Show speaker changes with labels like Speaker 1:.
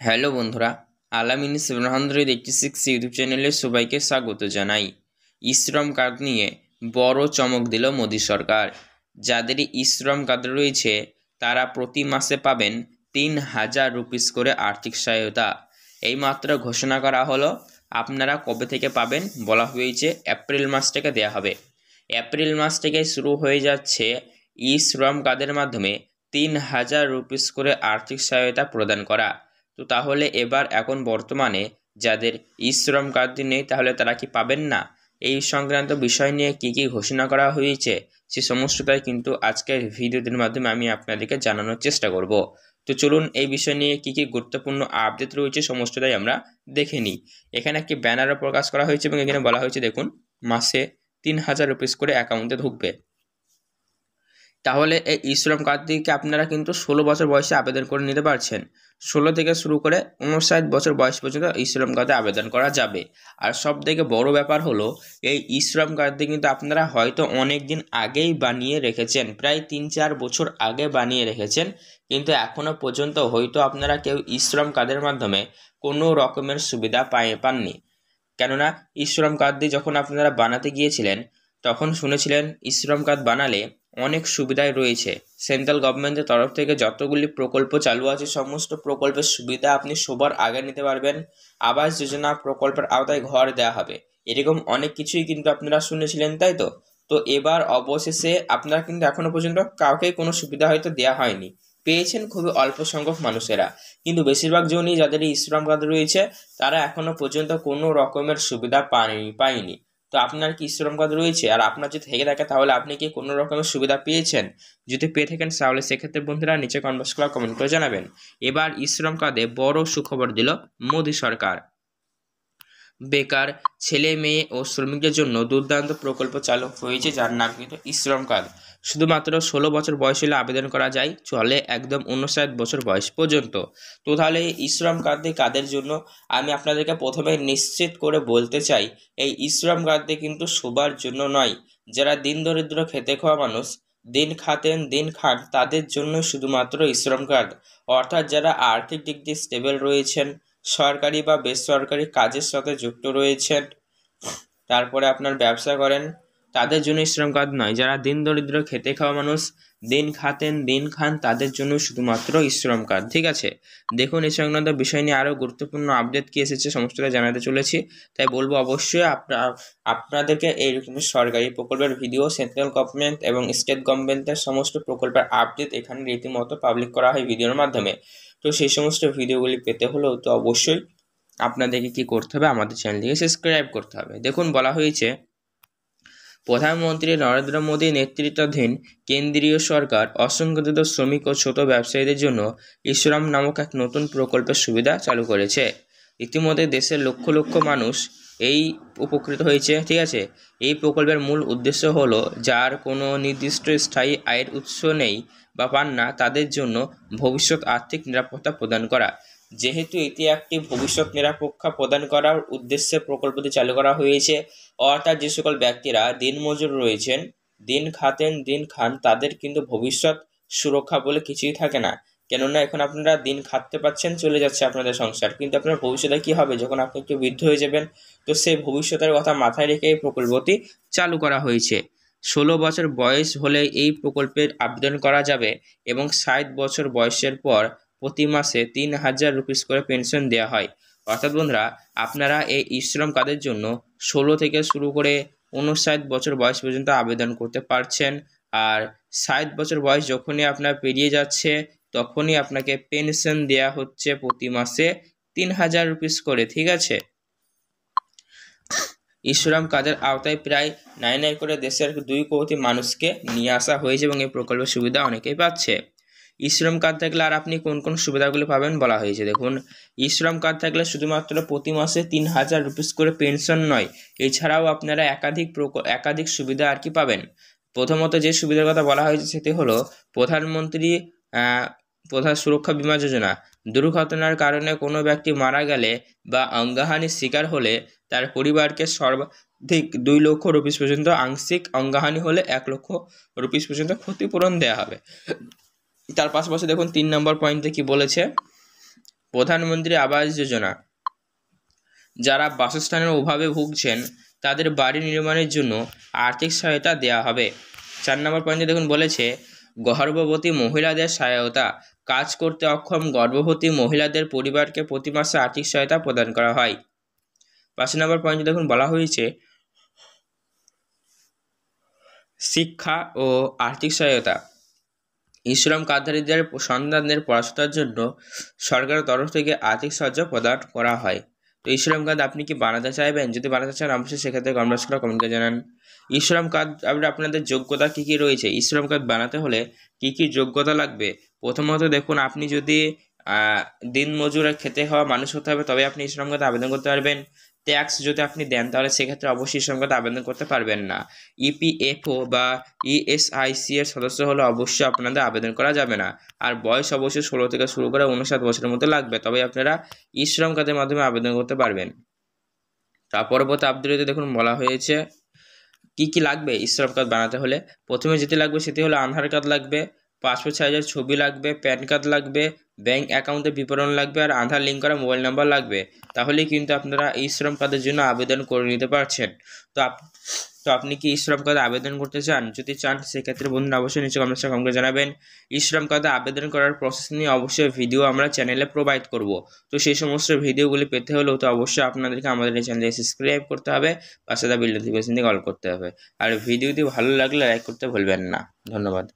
Speaker 1: Hello বন্ধুরা, আলামিন 786 YouTube চ্যানেলে সবাইকে স্বাগত জানাই। ই-শ্রম কার্ড নিয়ে বড় চমক দিল মোদী সরকার। যাদের ই-শ্রম কার্ড রয়েছে তারা প্রতি মাসে পাবেন 3000 রুপিস করে আর্থিক সহায়তা। এইমাত্র ঘোষণা করা হলো। আপনারা কবে থেকে পাবেন বলা হয়েছে এপ্রিল মাস থেকে দেয়া হবে। এপ্রিল মাস থেকে শুরু হয়ে যাচ্ছে ই-শ্রম কার্ডের মাধ্যমে 3000 রুপিস করে আর্থিক সহায়তা প্রদান করা। তো তাহলে এখন বর্তমানে যাদের ই-শ্রম কার্ড নেই তাহলে তারা কি পাবেন না? এই সংক্রান্ত বিষয় নিয়ে কি কি ঘোষণা করা হয়েছে সে সমস্তটাই কিন্তু আজকের ভিডিওটির মাধ্যমে আমি আপনাদেরকে জানানোর চেষ্টা করব। তো চলুন এই বিষয় নিয়ে কি কি গুরুত্বপূর্ণ আপডেট রয়েছে সমস্তটাই আমরা দেখে নিই। এখানে একটি ব্যানারও প্রকাশ করা হয়েছে এবং এখানে বলা হয়েছে দেখুন মাসে 3000 রুপিস করে অ্যাকাউন্টে ঢুকবে। তাহলে এই ই-শ্রম কার্ডটিকে আপনারা কিন্তু 16 বছর বয়সে আবেদন করে নিতে পারছেন। 16 থেকে শুরু করে 59 বছর বয়স পর্যন্ত ই-শ্রম কার্ডে আবেদন করা যাবে। আর সব থেকে বড় ব্যাপার হলো এই ই-শ্রম কার্ডটি কিন্তু আপনারা হয়তো অনেক দিন আগেই বানিয়ে রেখেছেন, প্রায় 3-4 বছর আগে বানিয়ে রেখেছেন, কিন্তু এখনও পর্যন্ত হয়তো আপনারা কেউ ই-শ্রম কার্ডের মাধ্যমে কোনো রকমের সুবিধা পাননি। কেননা ই-শ্রম কার্ডটি যখন আপনারা বানাতে গিয়েছিলেন তখন শুনেছিলেন ই-শ্রম কার্ড বানালে অনেক সুবিধাই রয়েছে। সেন্ট্রাল গভর্নমেন্টের তরফ থেকে যতগুলি প্রকল্প চালু আছে সমস্ত প্রকল্পের সুবিধা আপনি সবার আগে নিতে পারবেন। আবাস যোজনা প্রকল্পের আওতায় ঘর দেওয়া হবে, এরকম অনেক কিছুই কিন্তু আপনারা শুনেছিলেন, তাই তো? তো এবার অবশেষে আপনারা কিন্তু এখনো পর্যন্ত কাউকেই কোনো সুবিধা হয়তো দেওয়া হয়নি, পেয়েছেন খুবই অল্প সংখ্যক মানুষেরা, কিন্তু বেশিরভাগ জনই যাদের ই-শ্রম কার্ড রয়েছে তারা এখনো পর্যন্ত কোনো রকমের সুবিধা পায়নি। তো আপনার কি ই-শ্রম কার্ড রয়েছে? আর আপনার যদি থেকে থাকে তাহলে আপনি কি কোনো রকমের সুবিধা পেয়েছেন? যদি পেয়ে থাকেন তাহলে সেক্ষেত্রে বন্ধুরা নিচে কমেন্ট করে জানাবেন। এবার ই-শ্রম কার্ডে বড় সুখবর দিল মোদী সরকার। বেকার ছেলে মেয়ে ও শ্রমিকদের জন্য দুর্দান্ত প্রকল্প চালু হয়েছে যার নাম কিন্তু ই-শ্রম কার্ড। শুধুমাত্র 16 বছর বয়স হলে আবেদন করা যায়, চলে একদম 59 বছর বয়স পর্যন্ত। তো তাহলে এই ই-শ্রম কার্ডটি কাদের জন্য আমি আপনাদেরকে প্রথমে নিশ্চিত করে বলতে চাই, এই ই-শ্রম কার্ডটি কিন্তু সবার জন্য নয়। যারা দিন দরিদ্র খেতে খাওয়া মানুষ, দিন খান তাদের জন্য শুধুমাত্র ই-শ্রম কার্ড। অর্থাৎ যারা আর্থিক দিক দিয়ে স্টেবল রয়েছেন, সরকারি বা বেসরকারি কাজের সাথে যুক্ত রয়েছেন, তারপরে আপনার ব্যবসা করেন, তাদের জন্য শ্রম কার্ড নয়। যারা দিন দরিদ্র খেতে খাওয়া মানুষ, দিন খান তাদের জন্য শুধুমাত্র শ্রম কার্ড। ঠিক আছে, দেখুন এই সংক্রান্ত বিষয় নিয়ে আরও গুরুত্বপূর্ণ আপডেট কি এসেছে সমস্তটা জানাতে চলেছি। তাই বলবো অবশ্যই আপনাদেরকে এইরকম সরকারি প্রকল্পের ভিডিও, সেন্ট্রাল গভর্নমেন্ট এবং স্টেট গভর্নমেন্টের সমস্ত প্রকল্পের আপডেট এখানে রীতিমতো পাবলিক করা হয় ভিডিওর মাধ্যমে। তো সেই সমস্ত ভিডিওগুলি পেতে হলেও তো অবশ্যই আপনাদেরকে কি করতে হবে, আমাদের চ্যানেলটিকে সাবস্ক্রাইব করতে হবে। দেখুন বলা হয়েছে প্রধানমন্ত্রী নরেন্দ্র মোদী নেতৃত্বাধীন কেন্দ্রীয় সরকার অসংগঠিত শ্রমিক ও ছোট ব্যবসায়ীদের জন্য ই-শ্রম নামক এক নতুন প্রকল্পের সুবিধা চালু করেছে। ইতিমধ্যে দেশের লক্ষ লক্ষ মানুষ এই উপকৃত হয়েছে। ঠিক আছে, এই প্রকল্পের মূল উদ্দেশ্য হলো যার কোনো নির্দিষ্ট স্থায়ী আয়ের উৎস নেই বা পান না তাদের জন্য ভবিষ্যৎ আর্থিক নিরাপত্তা প্রদান করা। যেহেতু এটি একটি ভবিষ্যৎ নিরাপত্তা প্রদান করার উদ্দেশ্যে প্রকল্পটি চালু করা হয়েছে, অর্থাৎ যে সকল ব্যক্তিরা দিনমজুর রয়েছেন, দিন খান তাদের কিন্তু ভবিষ্যৎ সুরক্ষা বলে কিছুই থাকে না। কেননা এখন আপনারা দিন খাটতে পাচ্ছেন, চলে যাচ্ছে আপনাদের সংসার, কিন্তু আপনার ভবিষ্যতে কি হবে যখন আপনি একটু বৃদ্ধ হয়ে যাবেন? তো সেই ভবিষ্যতের কথা মাথায় রেখে এই প্রকল্পটি চালু করা হয়েছে। 16 বছর বয়স হলে এই প্রকল্পের আবেদন করা যাবে এবং 60 বছর বয়সের পর প্রতি মাসে 3000 রুপিস করে পেনশন দেওয়া হয়। অর্থাৎ বন্ধুরা আপনারা এই ই-শ্রম কার্ডের জন্য 16 থেকে শুরু করে 59 বছর বয়স পর্যন্ত আবেদন করতে পারছেন। আর 60 বছর বয়স যখনই আপনার পেরিয়ে যাচ্ছে তখনই আপনাকে পেনশন দেওয়া হচ্ছে প্রতি মাসে 3000 রুপিস করে। ঠিক আছে, ই-শ্রম কার্ডের আওতায় প্রায় 9 করে দেশের 2 কোটি মানুষকে নিয়ে আসা হয়েছে এবং এই প্রকল্পের সুবিধা অনেকেই পাচ্ছে। ই-শ্রম কার্ড থাকলে আর আপনি কোন কোন সুবিধাগুলি পাবেন বলা হয়েছে দেখুন। ই-শ্রম কার্ড থাকলে শুধুমাত্র প্রতি মাসে 3000 রুপিস করে পেনশন নয়, এছাড়াও আপনারা একাধিক সুবিধা আর কি পাবেন। প্রথমত যে সুবিধার কথা বলা হয়েছে সেটি হলো প্রধানমন্ত্রী প্রধান সুরক্ষা বীমা যোজনা। দুর্ঘটনার কারণে কোনো ব্যক্তি মারা গেলে বা অঙ্গহানির শিকার হলে তার পরিবারকে সর্বাধিক 2 লক্ষ রুপিস পর্যন্ত, আংশিক অঙ্গহানি হলে 1 লক্ষ রুপিস পর্যন্ত ক্ষতিপূরণ দেওয়া হবে। তার পাশাপাশি দেখুন 3 নম্বর পয়েন্টে কি বলেছে, প্রধানমন্ত্রী আবাস যোজনা, যারা বাসস্থানের অভাবে ভুগছেন তাদের বাড়ি নির্মাণের জন্য আর্থিক সহায়তা দেওয়া হবে। 4 নম্বর পয়েন্টে দেখুন বলেছে গর্ভবতী মহিলাদের সহায়তা, কাজ করতে অক্ষম গর্ভবতী মহিলাদের পরিবারকে প্রতি মাসে আর্থিক সহায়তা প্রদান করা হয়। 5 নম্বর পয়েন্টে দেখুন বলা হয়েছে শিক্ষা ও আর্থিক সহায়তা, ইসলাম কার্ডধারীদের সন্তানদের পড়াশোনার জন্য সরকারের তরফ থেকে আর্থিক সাহায্য প্রদান করা হয়। তো ইসলাম কার্ড আপনি কি বানাতে চাইবেন? যদি বানাতে চান অবশ্যই সেক্ষেত্রে কমেন্টস করে কমেন্ট করে জানান। ইসলাম কার্ড আপনাদের যোগ্যতা কী কী রয়েছে, ইসলাম কার্ড বানাতে হলে কী কী যোগ্যতা লাগবে? প্রথমত দেখুন, আপনি যদি দিন মজুরে খেতে হওয়া মানুষ হতে হবে তবে আপনি ইসলাম কার্ডে আবেদন করতে পারবেন। ট্যাক্স যদি আপনি দেন তাহলে সেক্ষেত্রে অবশ্যই ইসলাম কার্ডে আবেদন করতে পারবেন না। ইপিএফও বা ইএসআইসি এর সদস্য হলে অবশ্যই আপনাদের আবেদন করা যাবে না। আর বয়স অবশ্যই 16 থেকে শুরু করে 59 বছরের মধ্যে লাগবে, তবে আপনারা ইসলাম কার্ডের মাধ্যমে আবেদন করতে পারবেন। তার পরবর্তী আপডেটে দেখুন বলা হয়েছে কি কি লাগবে ইসলাম কার্ড বানাতে হলে। প্রথমে যেটি লাগবে সেটি হলো আধার কার্ড লাগবে, পাসপোর্ট সাইজের ছবি লাগবে, প্যান কার্ড লাগবে, ব্যাংক অ্যাকাউন্টের বিবরণ লাগবে আর আধার লিঙ্ক করা মোবাইল নাম্বার লাগবে। তাহলেই কিন্তু আপনারা এই শ্রম কার্ডের জন্য আবেদন করে নিতে পারছেন। তো আপনি কি শ্রম কার্ডে আবেদন করতে চান? যদি চান সেক্ষেত্রে বন্ধুরা অবশ্যই নিচে কমেন্টে কমেন্ট করে জানাবেন। শ্রম কার্ডে আবেদন করার প্রসেস নিয়ে অবশ্যই ভিডিও আমরা চ্যানেলে প্রোভাইড করব। তো সেই সমস্ত ভিডিওগুলি পেতে হলেও তো অবশ্যই আপনাদেরকে আমাদের এই চ্যানেলে সাবস্ক্রাইব করতে হবে, পাশে বেল নোটিফিকেশন দিয়ে অল করতে হবে। আর ভিডিওটি ভালো লাগলে লাইক করতে ভুলবেন না। ধন্যবাদ।